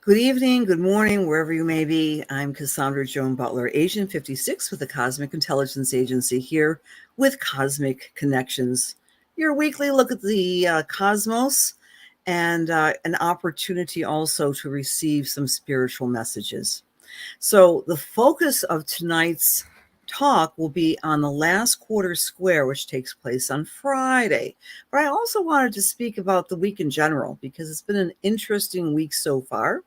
Good evening, good morning, wherever you may be. I'm Cassandra Joan Butler, Agent 56 with the Cosmic Intelligence Agency, here with Cosmic Connections, your weekly look at the cosmos and an opportunity also to receive some spiritual messages. So the focus of tonight's talk will be on the last quarter square, which takes place on Friday. But I also wanted to speak about the week in general because it's been an interesting week so far,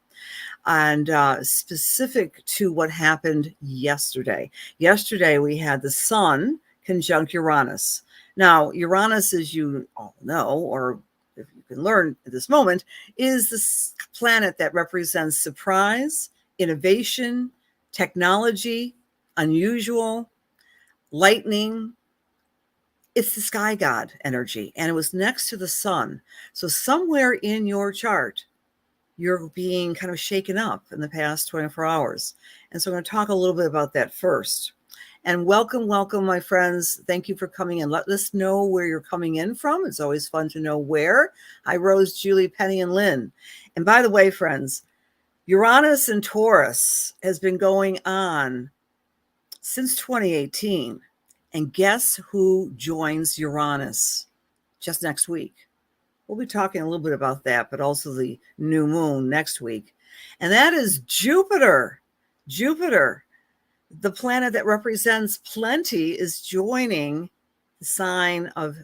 and specific to what happened yesterday. Yesterday, we had the Sun conjunct Uranus. Now, Uranus, as you all know, or if you can learn at this moment, is the planet that represents surprise, innovation, technology, unusual, lightning. It's the sky god energy, and it was next to the Sun. So somewhere in your chart, you're being kind of shaken up in the past 24 hours. And so I'm going to talk a little bit about that first. And welcome, my friends. Thank you for coming in. Let us know where you're coming in from. It's always fun to know where. Hi, Rose, Julie, Penny, and Lynn. And by the way, friends, Uranus and Taurus has been going on since 2018. And guess who joins Uranus just next week? We'll be talking a little bit about that, but also the new moon next week. And that is Jupiter. Jupiter, the planet that represents plenty, is joining the sign of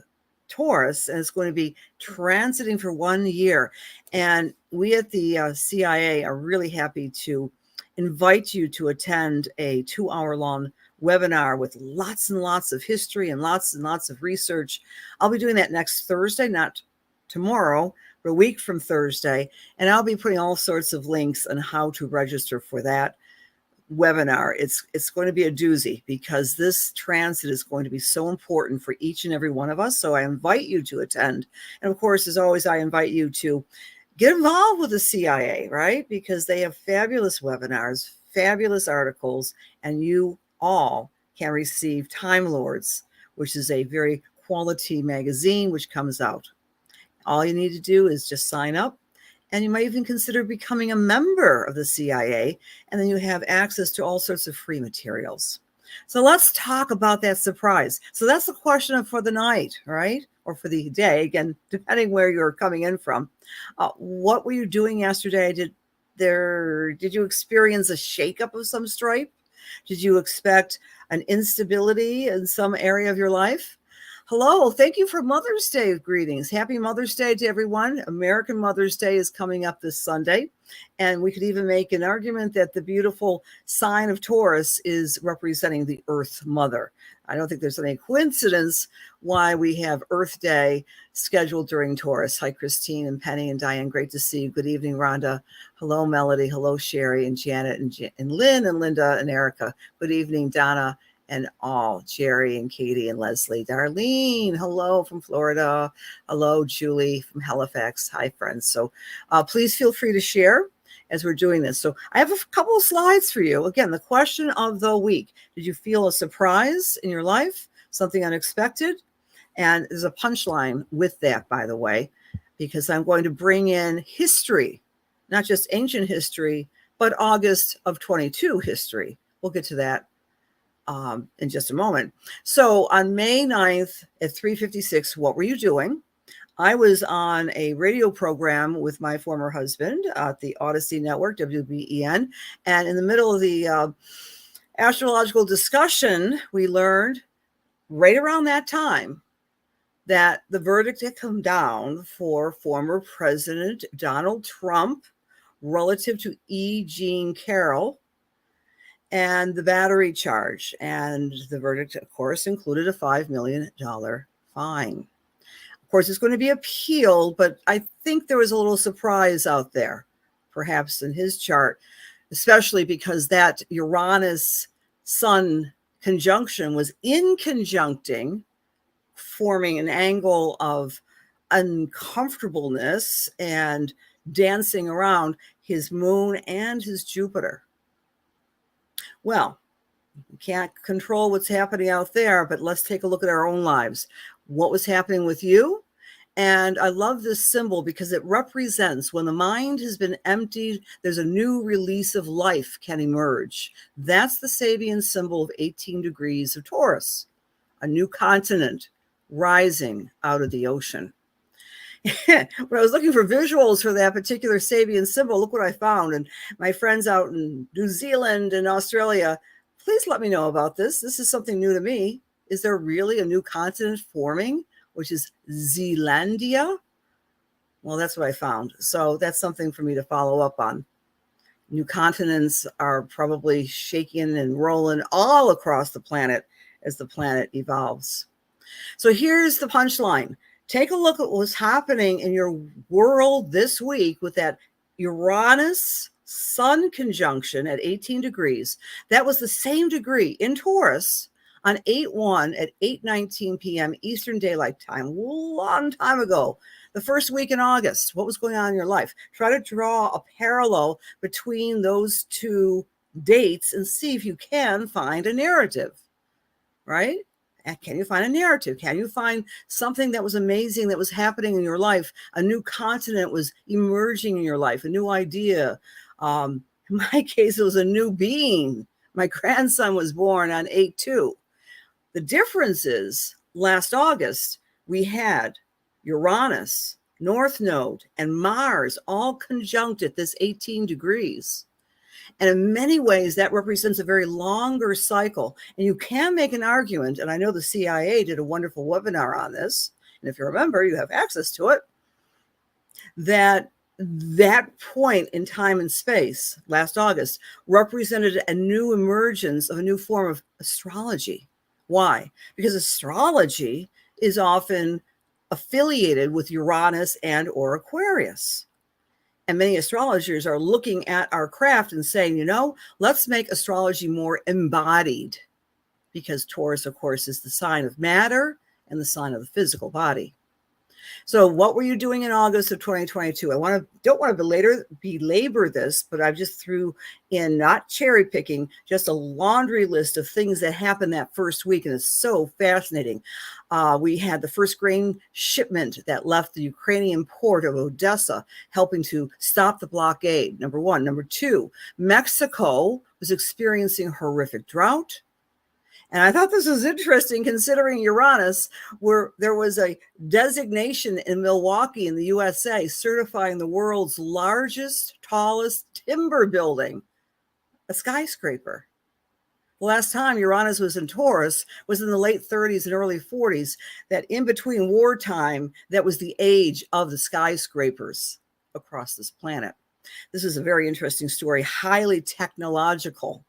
Taurus, and it's going to be transiting for 1 year. And we at the CIA are really happy to invite you to attend a 2-hour-long webinar with lots and lots of history and lots of research. I'll be doing that next Thursday, not tomorrow, but a week from Thursday, and I'll be putting all sorts of links on how to register for that webinar. It's going to be a doozy because this transit is going to be so important for each and every one of us. So I invite you to attend. And of course, as always, I invite you to get involved with the CIA, right? Because they have fabulous webinars, fabulous articles, and you all can receive Time Lords, which is a very quality magazine which comes out. All you need to do is just sign up, and you might even consider becoming a member of the CIA, and then you have access to all sorts of free materials. So let's talk about that surprise. So that's the question for the night, right? Or for the day, again, depending where you're coming in from. What were you doing yesterday? Did you experience a shakeup of some stripe? Did you expect an instability in some area of your life? Hello, thank you for Mother's Day greetings. Happy Mother's Day to everyone. American Mother's Day is coming up this Sunday. And we could even make an argument that the beautiful sign of Taurus is representing the Earth Mother. I don't think there's any coincidence why we have Earth Day scheduled during Taurus. Hi, Christine and Penny and Diane. Great to see you. Good evening, Rhonda. Hello, Melody. Hello, Sherry and Janet and Lynn and Linda and Erica. Good evening, Donna and all, Jerry and Katie and Leslie. Darlene, hello from Florida. Hello, Julie from Halifax. Hi, friends. So please feel free to share as we're doing this. So I have a couple of slides for you. Again, the question of the week. Did you feel a surprise in your life? Something unexpected? And there's a punchline with that, by the way, because I'm going to bring in history, not just ancient history, but August of 22 history. We'll get to that in just a moment. So on May 9th at 3:56, what were you doing? I was on a radio program with my former husband at the Odyssey Network, WBEN, and in the middle of the astrological discussion, we learned right around that time that the verdict had come down for former President Donald Trump relative to E. Jean Carroll and the battery charge. And the verdict, of course, included a $5 million fine. Of course, it's going to be appealed, but I think there was a little surprise out there, perhaps in his chart, especially because that Uranus Sun conjunction was in conjuncting, forming an angle of uncomfortableness and dancing around his moon and his Jupiter. Well, we can't control what's happening out there, but let's take a look at our own lives. What was happening with you? And I love this symbol because it represents when the mind has been emptied, there's a new release of life can emerge. That's the Sabian symbol of 18 degrees of Taurus, a new continent rising out of the ocean. When I was looking for visuals for that particular Sabian symbol, look what I found. And my friends out in New Zealand and Australia, please let me know about this. This is something new to me. Is there really a new continent forming, which is Zealandia? Well, that's what I found. So that's something for me to follow up on. New continents are probably shaking and rolling all across the planet as the planet evolves. So here's the punchline. Take a look at what's happening in your world this week with that Uranus Sun conjunction at 18 degrees. That was the same degree in Taurus on 8/1 at 8:19 p.m. Eastern Daylight Time, a long time ago, the first week in August. What was going on in your life? Try to draw a parallel between those two dates and see if you can find a narrative, right? Can you find a narrative? Can you find something that was amazing that was happening in your life? A new continent was emerging in your life, a new idea. In my case, it was a new being. My grandson was born on 8/2. The difference is last August, we had Uranus, North Node, and Mars all conjunct at this 18 degrees. And in many ways, that represents a very longer cycle. And you can make an argument, and I know the CIA did a wonderful webinar on this, and if you remember, you have access to it, that point in time and space, last August, represented a new emergence of a new form of astrology. Why? Because astrology is often affiliated with Uranus and or Aquarius. And many astrologers are looking at our craft and saying, let's make astrology more embodied, because Taurus, of course, is the sign of matter and the sign of the physical body. So what were you doing in August of 2022? I don't want to belabor this, but I just threw in, not cherry picking, just a laundry list of things that happened that first week. And it's so fascinating. We had the first grain shipment that left the Ukrainian port of Odessa, helping to stop the blockade, number one. Number two, Mexico was experiencing horrific drought. And I thought this was interesting, considering Uranus, where there was a designation in Milwaukee in the USA certifying the world's largest, tallest timber building, a skyscraper. The last time Uranus was in Taurus was in the late 30s and early 40s, that in between wartime, that was the age of the skyscrapers across this planet. This is a very interesting story, highly technological.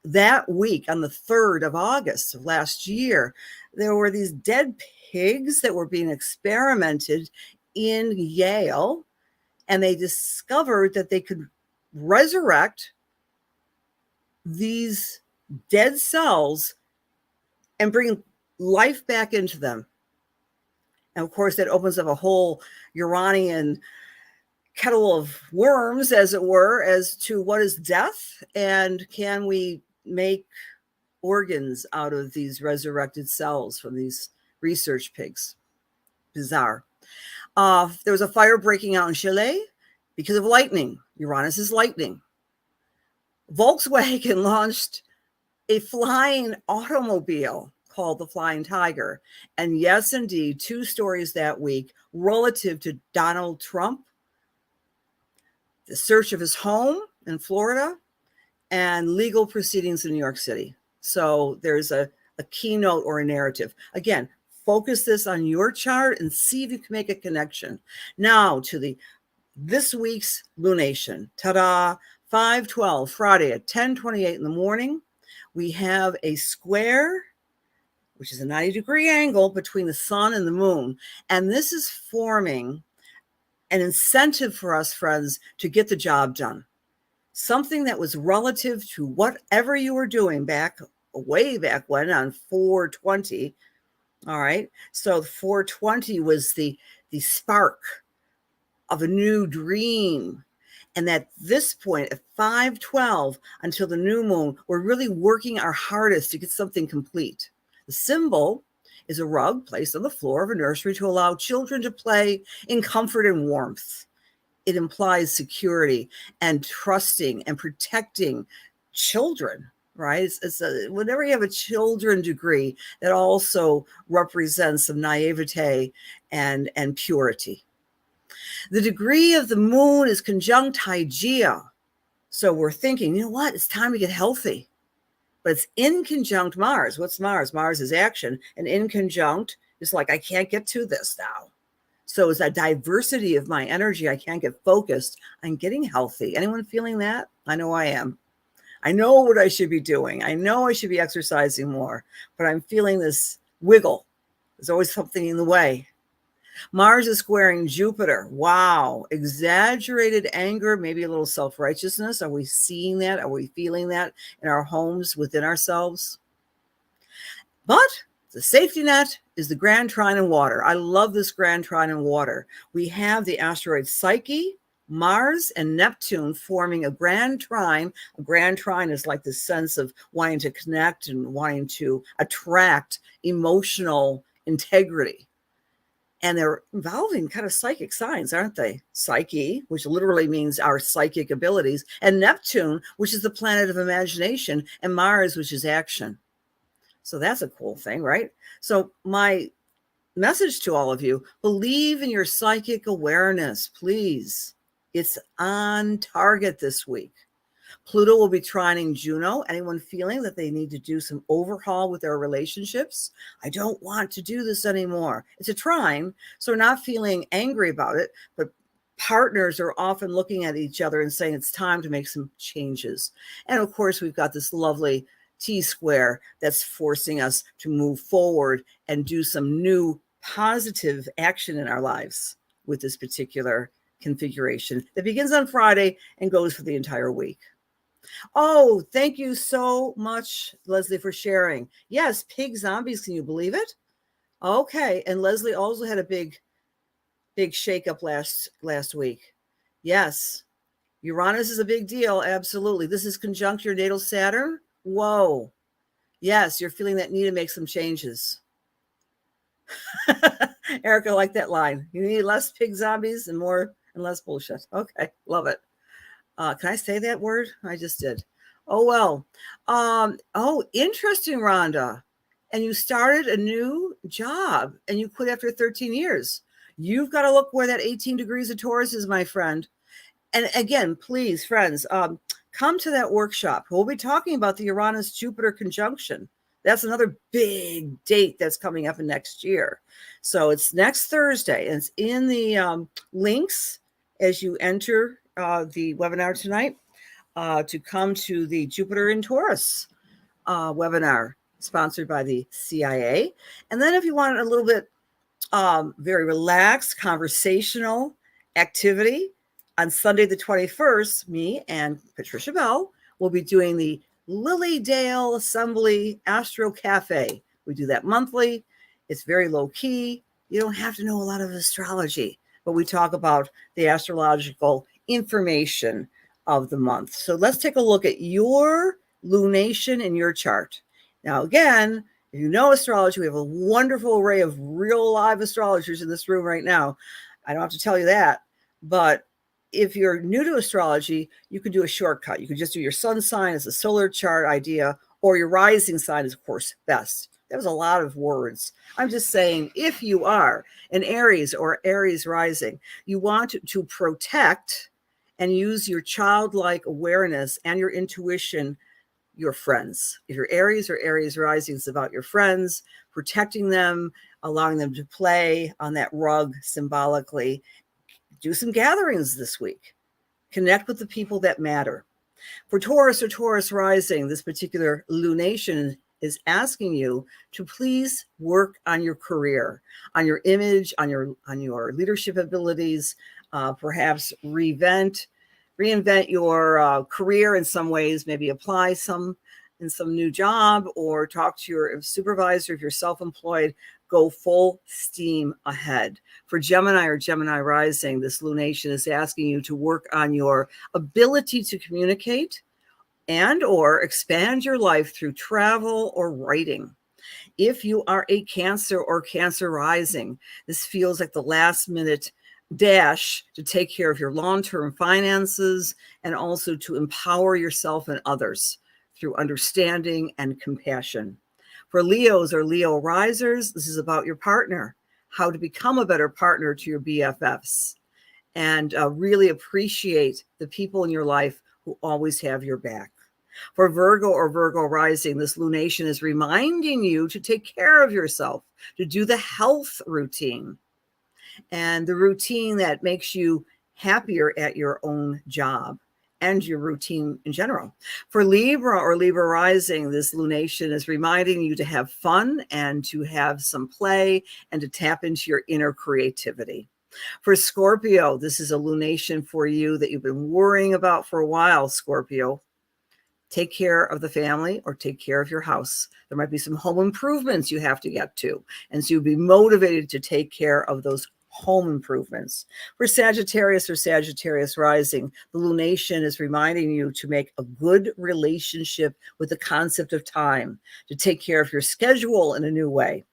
That week, on the 3rd of August of last year, there were these dead pigs that were being experimented in Yale, and they discovered that they could resurrect these dead cells and bring life back into them. And of course, that opens up a whole Uranian kettle of worms, as it were, as to what is death, and can we make organs out of these resurrected cells from these research pigs. Bizarre. There was a fire breaking out in Chile because of lightning. Uranus is lightning. Volkswagen launched a flying automobile called the Flying Tiger. And yes, indeed, 2 stories that week relative to Donald Trump, the search of his home in Florida, and legal proceedings in New York City. So there's a keynote or a narrative. Again, focus this on your chart and see if you can make a connection. Now to this week's lunation. Ta-da! 5/12, Friday at 10:28 in the morning. We have a square, which is a 90-degree angle between the sun and the moon. And this is forming an incentive for us, friends, to get the job done. Something that was relative to whatever you were doing way back when on 4/20. All right. So 4/20 was the spark of a new dream. And at this point, at 5/12 until the new moon, we're really working our hardest to get something complete. The symbol is a rug placed on the floor of a nursery to allow children to play in comfort and warmth. It implies security and trusting and protecting children, right? Whenever you have a children degree, that also represents some naivete and purity. The degree of the moon is conjunct Hygeia. So we're thinking, you know what? It's time to get healthy. But it's in conjunct Mars. What's Mars? Mars is action. And in conjunct is like, I can't get to this now. So it's a diversity of my energy. I can't get focused on getting healthy. Anyone feeling that? I know I am. I know what I should be doing. I know I should be exercising more, but I'm feeling this wiggle. There's always something in the way. Mars is squaring Jupiter. Wow. Exaggerated anger, maybe a little self-righteousness. Are we seeing that? Are we feeling that in our homes, within ourselves? But the safety net is the Grand Trine in water. I love this Grand Trine in water. We have the asteroid Psyche, Mars, and Neptune forming a Grand Trine. A Grand Trine is like the sense of wanting to connect and wanting to attract emotional integrity. And they're involving kind of psychic signs, aren't they? Psyche, which literally means our psychic abilities, and Neptune, which is the planet of imagination, and Mars, which is action. So that's a cool thing, right? So my message to all of you, believe in your psychic awareness, please. It's on target this week. Pluto will be trining Juno. Anyone feeling that they need to do some overhaul with their relationships? I don't want to do this anymore. It's a trine, so we're not feeling angry about it, but partners are often looking at each other and saying it's time to make some changes. And of course, we've got this lovely T-square that's forcing us to move forward and do some new positive action in our lives with this particular configuration that begins on Friday and goes for the entire week. Oh, thank you so much, Leslie, for sharing. Yes, pig zombies. Can you believe it? Okay. And Leslie also had a big shakeup last week. Yes. Uranus is a big deal. Absolutely. This is conjunct your natal Saturn. Whoa. Yes, you're feeling that need to make some changes. Erica, I like that line. You need less pig zombies and more and less bullshit. Okay. Love it. Can I say that word? I just did. Oh, well. Oh, interesting, Rhonda. And you started a new job and you quit after 13 years. You've got to look where that 18 degrees of Taurus is, my friend. And again, please, friends, come to that workshop. We'll be talking about the Uranus-Jupiter conjunction. That's another big date that's coming up in next year. So it's next Thursday. And it's in the links as you enter the webinar tonight to come to the Jupiter in Taurus webinar sponsored by the CIA. And then if you want a little bit very relaxed conversational activity, on Sunday the 21st, me and Patricia Bell will be doing the Lilydale Assembly Astro Cafe. We do that monthly. It's very low key. You don't have to know a lot of astrology, but we talk about the astrological information of the month. So let's take a look at your lunation in your chart. Now, again, if you know astrology, we have a wonderful array of real live astrologers in this room right now. I don't have to tell you that, but if you're new to astrology, you could do a shortcut. You could just do your sun sign as a solar chart idea, or your rising sign is, of course, best. That was a lot of words. I'm just saying, if you are an Aries or Aries rising, you want to protect and use your childlike awareness and your intuition, your friends. If you're Aries or Aries rising, it's about your friends, protecting them, allowing them to play on that rug symbolically. Do some gatherings this week. Connect with the people that matter. For Taurus or Taurus rising, this particular lunation is asking you to please work on your career, on your image, on your leadership abilities, perhaps reinvent your career in some ways, maybe apply in some new job or talk to your supervisor if you're self-employed. Go full steam ahead. For Gemini or Gemini rising, this lunation is asking you to work on your ability to communicate and or expand your life through travel or writing. If you are a Cancer or Cancer rising, this feels like the last minute dash to take care of your long-term finances and also to empower yourself and others through understanding and compassion. For Leos or Leo risers, this is about your partner, how to become a better partner to your BFFs, and really appreciate the people in your life who always have your back. For Virgo or Virgo rising, this lunation is reminding you to take care of yourself, to do the health routine and the routine that makes you happier at your own job and your routine in general. For Libra or Libra rising, this lunation is reminding you to have fun and to have some play and to tap into your inner creativity. For Scorpio, this is a lunation for you that you've been worrying about for a while, Scorpio. Take care of the family or take care of your house. There might be some home improvements you have to get to. And so you'll be motivated to take care of those home improvements. For Sagittarius or Sagittarius rising, the lunation is reminding you to make a good relationship with the concept of time, to take care of your schedule in a new way.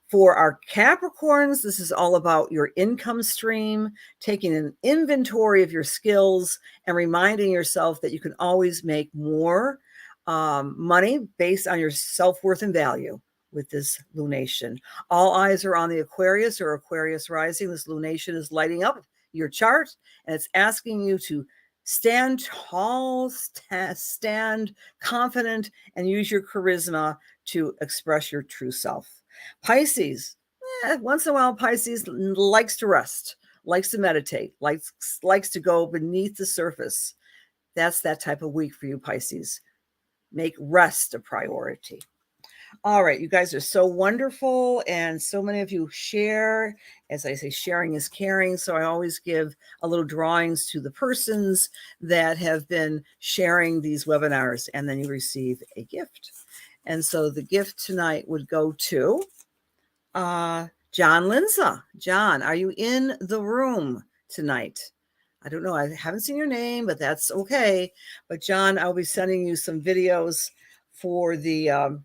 For our Capricorns, this is all about your income stream, taking an inventory of your skills and reminding yourself that you can always make more money based on your self-worth and value with this lunation. All eyes are on the Aquarius or Aquarius rising. This lunation is lighting up your chart and it's asking you to stand tall, stand confident, and use your charisma to express your true self. Pisces, once in a while, Pisces likes to rest, likes to meditate, likes to go beneath the surface. That's that type of week for you, Pisces. Make rest a priority. All right, you guys are so wonderful, and so many of you share. As I say, sharing is caring, so I always give a little drawings to the persons that have been sharing these webinars, and then you receive a gift. And so the gift tonight would go to John Linza. John, are you in the room tonight? I don't know. I haven't seen your name, but that's okay. But John, I'll be sending you some videos for the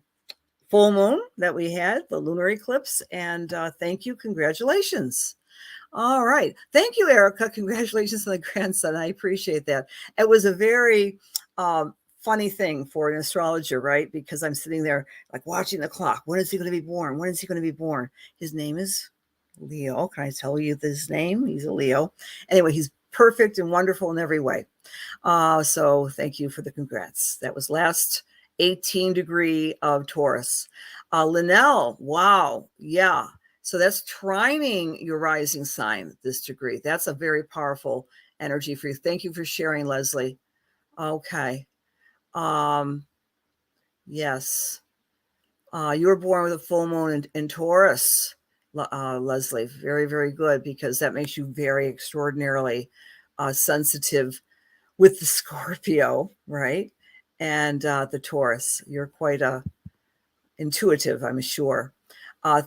full moon that we had, the lunar eclipse. And thank you. Congratulations. All right. Thank you, Erica. Congratulations on the grandson. I appreciate that. It was a very funny thing for an astrologer, right? Because I'm sitting there like watching the clock. When is he going to be born? When is he going to be born? His name is Leo. Can I tell you his name? He's a Leo. Anyway, he's perfect and wonderful in every way. So thank you for the congrats. That was last 18 degree of Taurus. Linnell, wow. Yeah. So that's trining your rising sign, this degree. That's a very powerful energy for you. Thank you for sharing, Leslie. Okay. Yes. You were born with a full moon in Taurus, Leslie. Very, very good, because that makes you very extraordinarily sensitive with the Scorpio, right? And the Taurus. You're quite intuitive, I'm sure.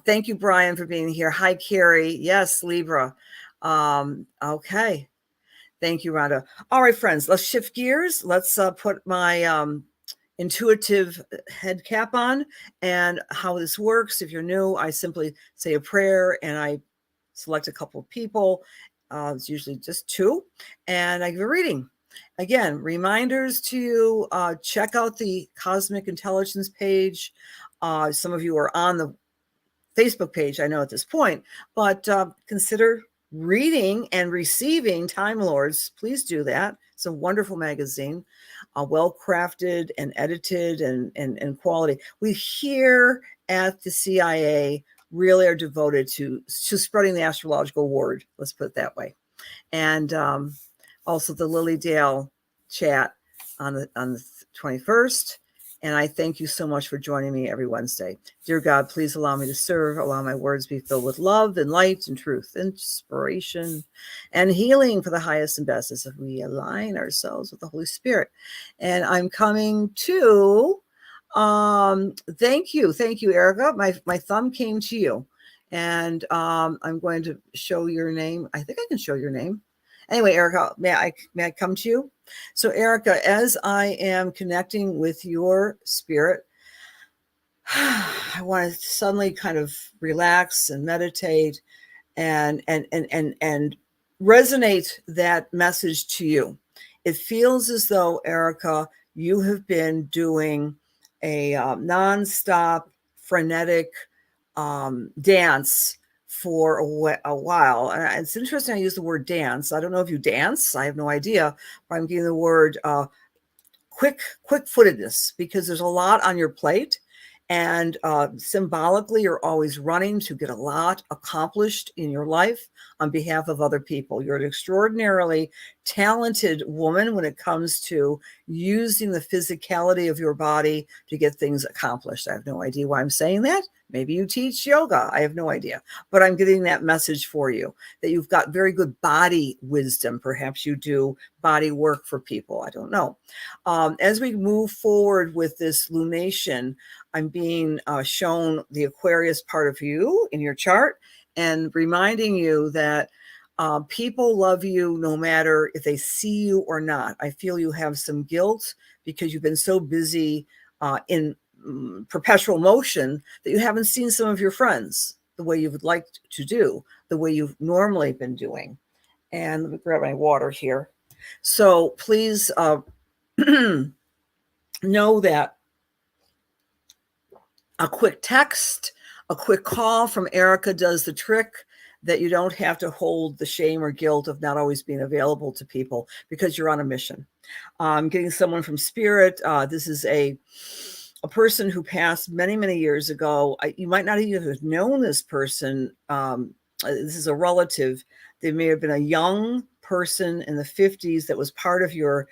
Thank you, Brian, for being here. Hi, Carrie. Yes, Libra. Okay. Thank you, Rhonda. All right, friends, let's shift gears. Let's put my intuitive head cap on and how this works. If you're new, I simply say a prayer and I select a couple of people. It's usually just two, and I give a reading. Again, reminders to you, check out the Cosmic Intelligence page. Some of you are on the Facebook page, I know at this point, but consider reading and receiving Time Lords. Please do that. It's a wonderful magazine, well-crafted and edited and quality. We here at the CIA really are devoted to spreading the astrological word. Let's put it that way. And also the Lily Dale chat on the 21st. And I thank you so much for joining me every Wednesday. Dear God, please allow me to serve. Allow my words be filled with love and light and truth, inspiration and healing for the highest and best as we align ourselves with the Holy Spirit. And I'm coming to, thank you, Erica. My thumb came to you. And I'm going to show your name. I think I can show your name. Anyway, Erica, may I come to you? So, Erica, as I am connecting with your spirit, I want to suddenly kind of relax and meditate and resonate that message to you. It feels as though, Erica, you have been doing a nonstop, frenetic dance for a while. And it's interesting I use the word dance. I don't know if you dance. I have no idea. But I'm getting the word quick-footedness, because there's a lot on your plate, and symbolically you're always running to get a lot accomplished in your life on behalf of other people. You're an extraordinarily talented woman when it comes to using the physicality of your body to get things accomplished. I have no idea why I'm saying that. Maybe you teach yoga. I have no idea. But I'm getting that message for you, that you've got very good body wisdom. Perhaps you do body work for people. I don't know. As we move forward with this lunation, I'm being shown the Aquarius part of you in your chart, and reminding you that people love you no matter if they see you or not. I feel you have some guilt because you've been so busy in perpetual motion that you haven't seen some of your friends the way you would like to do, the way you've normally been doing. And let me grab my water here. So please know that a quick text, a quick call from Erica does the trick, that you don't have to hold the shame or guilt of not always being available to people because you're on a mission. Getting someone from spirit. This is a person who passed many, many years ago. You might not even have known this person. This is a relative. They may have been a young person in the 50s that was part of your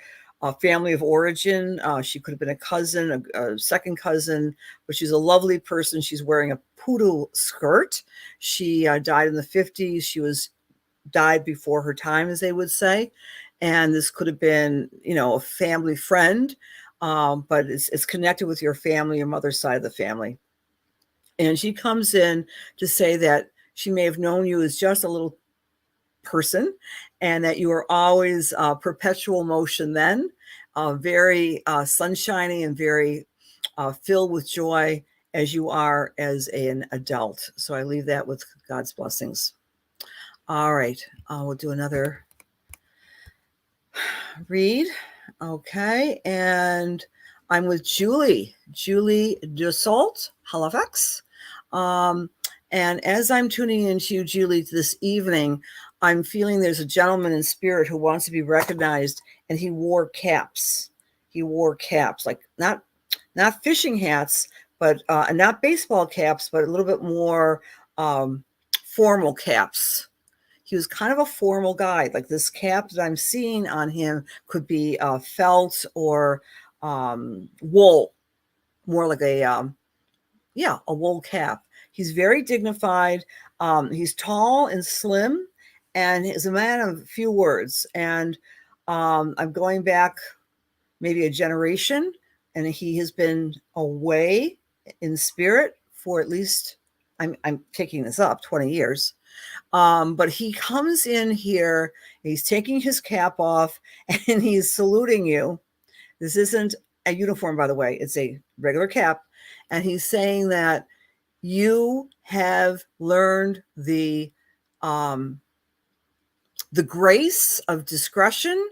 family of origin. She could have been a cousin, a second cousin, but she's a lovely person. She's wearing a poodle skirt. She died in the 50s. She died before her time, as they would say. And this could have been, a family friend, but it's connected with your family, your mother's side of the family. And she comes in to say that she may have known you as just a little person, and that you were always perpetual motion then, very sunshiny and very filled with joy as you are as an adult. So I leave that with God's blessings. All right, we'll do another read. Okay, and I'm with Julie Dussault, Halifax. And as I'm tuning into you, Julie, this evening, I'm feeling there's a gentleman in spirit who wants to be recognized, and he wore caps. He wore caps, like not fishing hats, but not baseball caps, but a little bit more formal caps. He was kind of a formal guy. Like this cap that I'm seeing on him could be felt or wool, more like a wool cap. He's very dignified. He's tall and slim, and he's a man of few words. And I'm going back maybe a generation, and he has been away in spirit for at least, I'm picking this up, 20 years. But he comes in here, he's taking his cap off, and he's saluting you. This isn't a uniform, by the way. It's a regular cap. And he's saying that you have learned the grace of discretion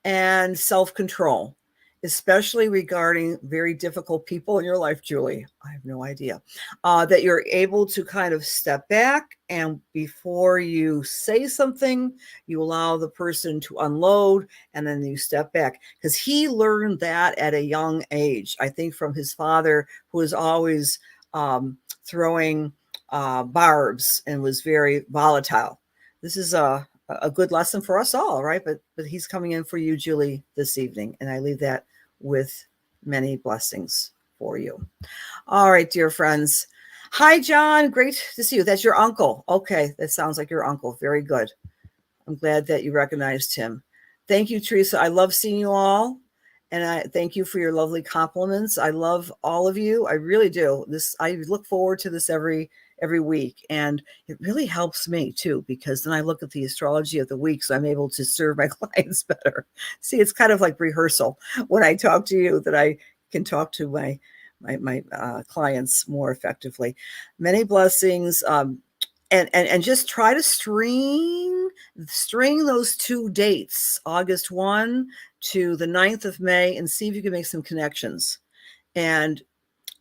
and self-control, especially regarding very difficult people in your life, Julie. I have no idea. That you're able to kind of step back, and before you say something, you allow the person to unload, and then you step back. Because he learned that at a young age, I think from his father, who was always throwing barbs and was very volatile. This is a good lesson for us all, right? But he's coming in for you, Julie, this evening, and I leave that with many blessings for you. All right, dear friends. Hi, John. Great to see you. That's your uncle. Okay, that sounds like your uncle. Very good. I'm glad that you recognized him. Thank you, Teresa. I love seeing you all, and I thank you for your lovely compliments. I love all of you. I really do. I look forward to this every week, and it really helps me too, because then I look at the astrology of the week, so I'm able to serve my clients better. See, it's kind of like rehearsal when I talk to you, that I can talk to my clients more effectively. Many blessings. And just try to string those 2 dates, August 1 to the 9th of May, and see if you can make some connections. And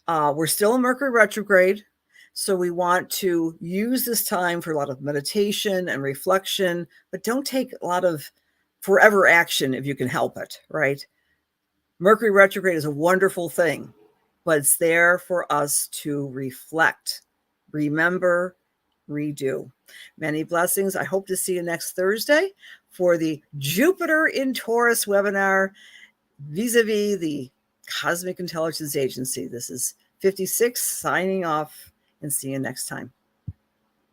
we're still in Mercury retrograde, so we want to use this time for a lot of meditation and reflection, but don't take a lot of forever action if you can help it, right? Mercury retrograde is a wonderful thing, but it's there for us to reflect, remember, redo. Many blessings. I hope to see you next Thursday for the Jupiter in Taurus webinar vis-a-vis the Cosmic Intelligence Agency. This is 56 signing off, and see you next time.